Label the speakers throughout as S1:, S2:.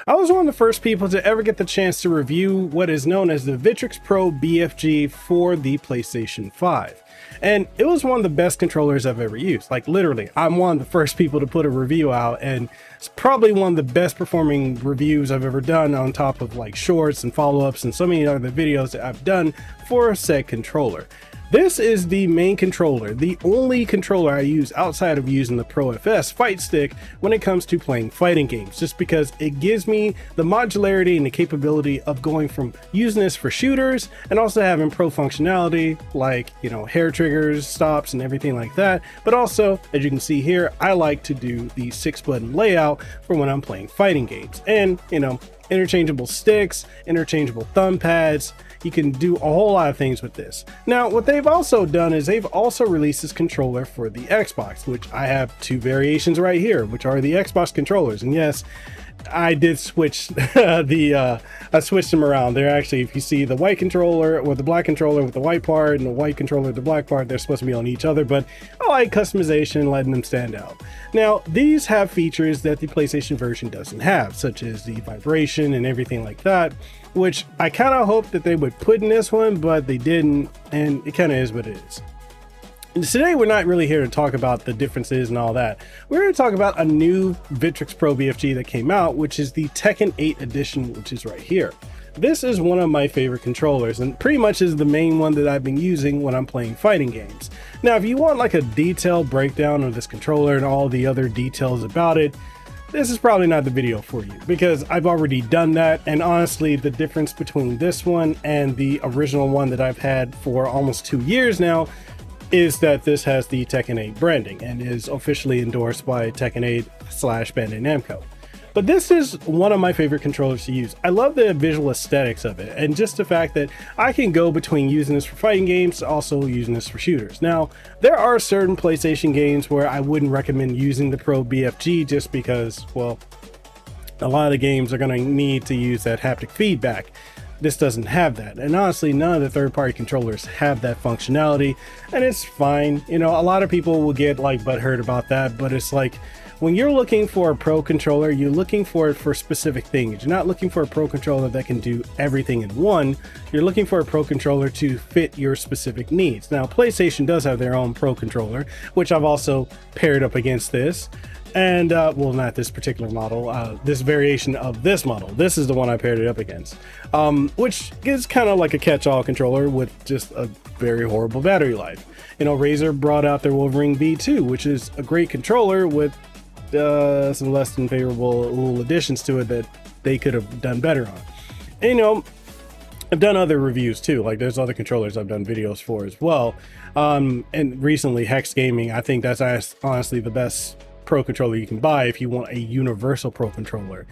S1: I was one of the first people to ever get the chance to review what is known as the Victrix Pro BFG for the PlayStation 5. And it was one of the best controllers I've ever used. Like literally, I'm one of the first people to put a review out, and it's probably one of the best performing reviews I've ever done, on top of like shorts and follow-ups and so many other videos that I've done for said controller. This is the main controller, the only controller I use outside of using the Pro FS fight stick when it comes to playing fighting games, just because it gives me the modularity and the capability of going from using this for shooters and also having pro functionality like, you know, hair triggers, stops and everything like that. But also, as you can see here, I like to do the 6-button layout for when I'm playing fighting games, and, you know, interchangeable sticks, interchangeable thumb pads. You can do a whole lot of things with this. Now, what they've also done is they've also released this controller for the Xbox, which I have two variations right here, which are the Xbox controllers. And yes, I did switch I switched them around. They're actually, if you see the white controller or the black controller with the white part and the white controller with the black part, they're supposed to be on each other, but I like customization, letting them stand out. Now, these have features that the PlayStation version doesn't have, such as the vibration and everything like that, which I kind of hoped that they would put in this one, but they didn't, and it kind of is what it is. And today we're not really here to talk about the differences and all that. We're going to talk about a new Victrix Pro BFG that came out, which is the Tekken 8 edition, which is right here. This is one of my favorite controllers, and pretty much is the main one that I've been using when I'm playing fighting games. Now, if you want like a detailed breakdown of this controller and all the other details about it, this is probably not the video for you, because I've already done that. And honestly, the difference between this one and the original one that I've had for almost 2 years now is that this has the Tekken 8 branding and is officially endorsed by Tekken 8 / Bandai Namco. But this is one of my favorite controllers to use. I love the visual aesthetics of it, and just the fact that I can go between using this for fighting games to also using this for shooters. Now, there are certain PlayStation games where I wouldn't recommend using the Pro BFG, just because, well, a lot of the games are going to need to use that haptic feedback. This doesn't have that, and honestly, none of the third-party controllers have that functionality, and it's fine. You know, a lot of people will get like butthurt about that, but it's like, when you're looking for a pro controller, you're looking for it for specific things. You're not looking for a pro controller that can do everything in one. You're looking for a pro controller to fit your specific needs. Now, PlayStation does have their own pro controller, which I've also paired up against this. And, well, not this particular model, this variation of this model. This is the one I paired it up against, which is kind of like a catch-all controller with just a very horrible battery life. You know, Razer brought out their Wolverine V2, which is a great controller with some less than favorable little additions to it that they could have done better on. And, you know, I've done other reviews too, like there's other controllers I've done videos for as well. And recently Hex Gaming, I think that's honestly the best pro controller you can buy if you want a universal pro controller,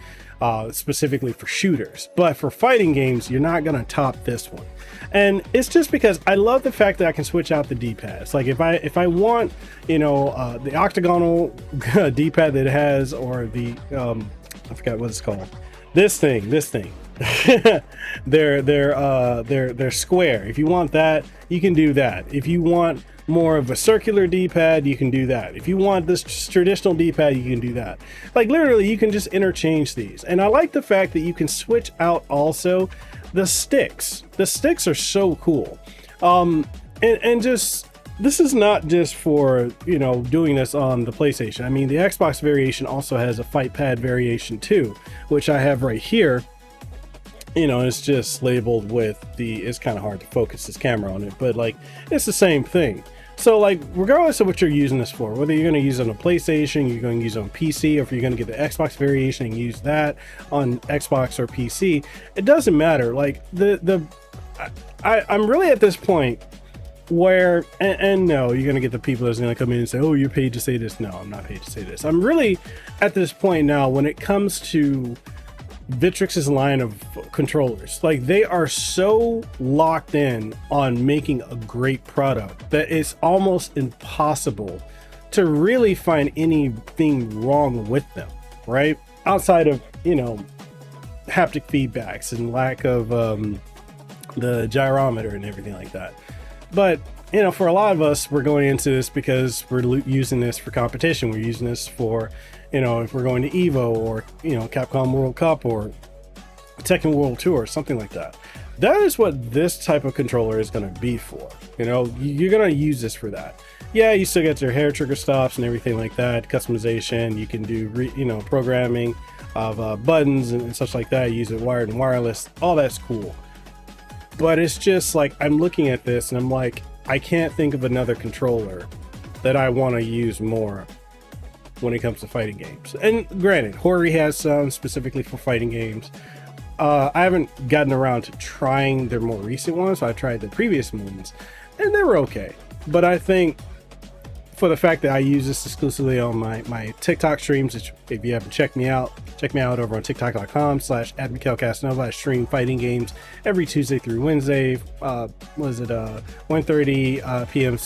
S1: specifically for shooters. But for fighting games, you're not gonna top this one. And it's just because I love the fact that I can switch out the D-pads. Like if I want, you know, the octagonal D-pad that it has, or the I forgot what it's called. This thing. they're square. If you want that, you can do that. If you want more of a circular D-pad, you can do that. If you want this traditional D-pad, you can do that. Like literally, you can just interchange these. And I like the fact that you can switch out also the sticks. The sticks are so cool. And just, this is not just for, you know, doing this on the PlayStation. I mean, the Xbox variation also has a fight pad variation too, which I have right here. You know, it's just labeled with the, it's kind of hard to focus this camera on it, but like, it's the same thing. So like, regardless of what you're using this for, whether you're going to use it on a PlayStation, you're going to use it on PC, or if you're going to get the Xbox variation and use that on Xbox or PC, it doesn't matter. Like I'm really at this point where, and no, you're going to get the people that's going to come in and say, oh, you're paid to say this. No, I'm not paid to say this. I'm really at this point now when it comes to Victrix's line of controllers. Like, they are so locked in on making a great product that it's almost impossible to really find anything wrong with them, right? Outside of, you know, haptic feedbacks and lack of the gyrometer and everything like that. But, you know, for a lot of us, we're going into this because we're using this for competition. We're using this for, you know, if we're going to Evo or, you know, Capcom World Cup or Tekken World Tour, something like that. That is what this type of controller is going to be for. You know, you're going to use this for that. Yeah, you still get your hair trigger stops and everything like that, customization. You can do, you know, programming of buttons and such like that. Use it wired and wireless. All that's cool. But it's just like, I'm looking at this and I'm like, I can't think of another controller that I want to use more when it comes to fighting games. And granted, Hori has some specifically for fighting games. I haven't gotten around to trying their more recent ones. So I tried the previous ones and they were okay. But I think for the fact that I use this exclusively on my TikTok streams, which if you haven't check me out over on tiktok.com/@MikelCasanova. I stream fighting games every Tuesday through Wednesday. Was it 1:30 p.m.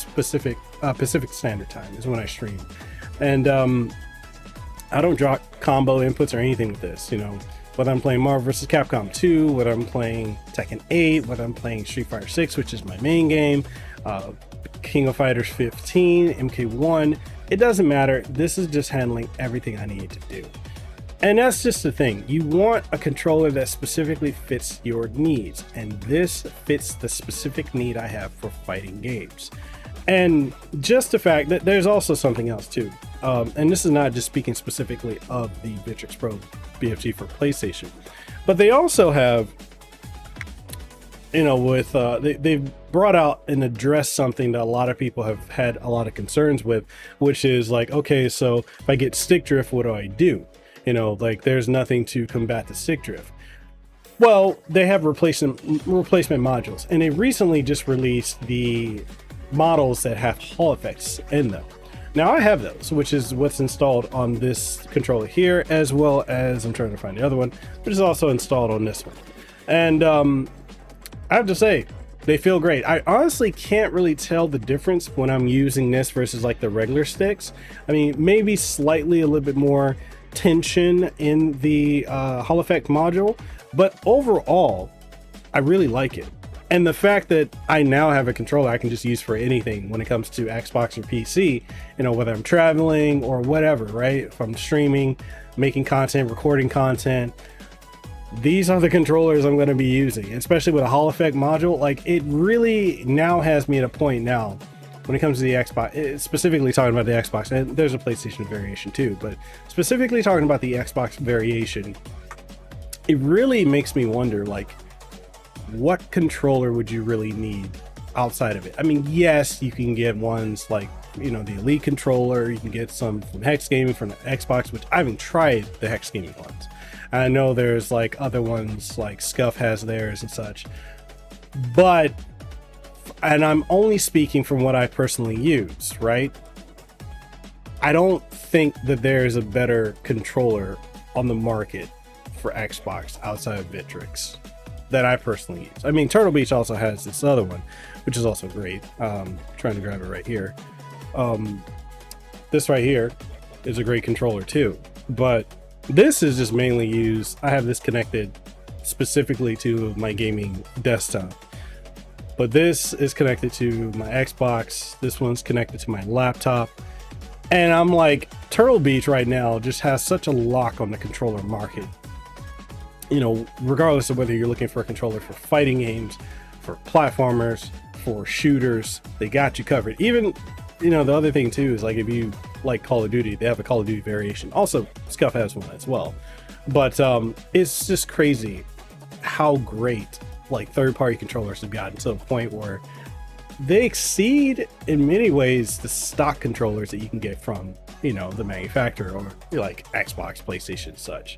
S1: Pacific Standard Time is when I stream. And I don't drop combo inputs or anything with this, you know. Whether I'm playing Marvel vs. Capcom 2, whether I'm playing Tekken 8, whether I'm playing Street Fighter 6, which is my main game, King of Fighters 15, MK1, it doesn't matter. This is just handling everything I need to do. And that's just the thing. You want a controller that specifically fits your needs. And this fits the specific need I have for fighting games. And just the fact that there's also something else too. And this is not just speaking specifically of the Victrix Pro BFG for PlayStation, but they also have, you know, with they've brought out and addressed something that a lot of people have had a lot of concerns with, which is like, okay, so if I get stick drift, what do I do? You know, like there's nothing to combat the stick drift. Well, they have replacement modules, and they recently just released the models that have Hall effects in them. Now I have those, which is what's installed on this controller here, as well as, I'm trying to find the other one, which is also installed on this one. And I have to say, they feel great. I honestly can't really tell the difference when I'm using this versus like the regular sticks. I mean, maybe slightly a little bit more tension in the Hall effect module, but overall, I really like it. And the fact that I now have a controller I can just use for anything when it comes to Xbox or PC, you know, whether I'm traveling or whatever, right? If I'm streaming, making content, recording content, these are the controllers I'm going to be using, especially with a Hall effect module. Like, it really now has me at a point now when it comes to the Xbox, specifically talking about the Xbox, and there's a PlayStation variation too, but specifically talking about the Xbox variation, it really makes me wonder, like, what controller would you really need outside of it? I mean, yes, you can get ones like, you know, the Elite controller. You can get some from Hex Gaming from the Xbox, which I haven't tried the Hex Gaming ones. I know there's like other ones like Scuff has theirs and such, but, and I'm only speaking from what I personally use, right? I don't think that there's a better controller on the market for Xbox outside of Victrix that I personally use. I mean, Turtle Beach also has this other one, which is also great. Trying to grab it right here. This right here is a great controller too, but this is just mainly used. I have this connected specifically to my gaming desktop, but this is connected to my Xbox. This one's connected to my laptop. And I'm like, Turtle Beach right now just has such a lock on the controller market. You know, regardless of whether you're looking for a controller for fighting games, for platformers, for shooters, they got you covered. Even, you know, the other thing too is like, if you like Call of Duty, they have a Call of Duty variation. Also, Scuff has one as well. But it's just crazy how great like third-party controllers have gotten to a point where they exceed in many ways the stock controllers that you can get from, you know, the manufacturer or like Xbox, PlayStation, and such.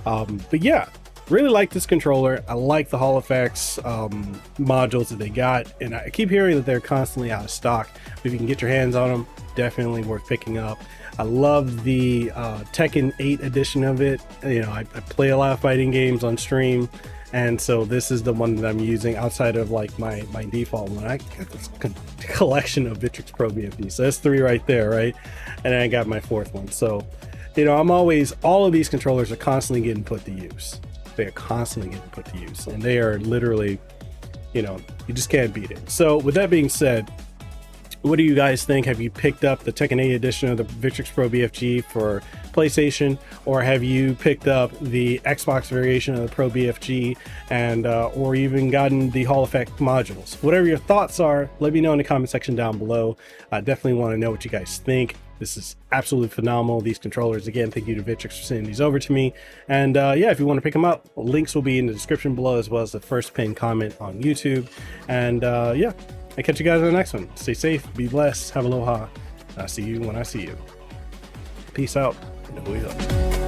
S1: But yeah, really like this controller. I like the Hall effects modules that they got, and I keep hearing that they're constantly out of stock. If you can get your hands on them, definitely worth picking up. I love the Tekken 8 edition of it. You know, I play a lot of fighting games on stream, and so this is the one that I'm using outside of like my default one. I got this collection of Victrix Pro BFG, so that's 3 right there, right? And then I got my 4th one. So, you know, I'm always, all of these controllers are constantly getting put to use. They are constantly getting put to use, and they are literally, you know, you just can't beat it. So with that being said, What do you guys think? Have you picked up the Tekken 8 edition of the Victrix Pro BFG for PlayStation, or have you picked up the Xbox variation of the Pro BFG, and or even gotten the Hall effect modules? Whatever your thoughts are, let me know in the comment section down below. I definitely want to know what you guys think. This is absolutely phenomenal, these controllers. Again, thank you to Victrix for sending these over to me. And yeah, if you want to pick them up, links will be in the description below, as well as the first pinned comment on YouTube. And yeah, I'll catch you guys in the next one. Stay safe, be blessed, have aloha. I'll see you when I see you. Peace out. No way up.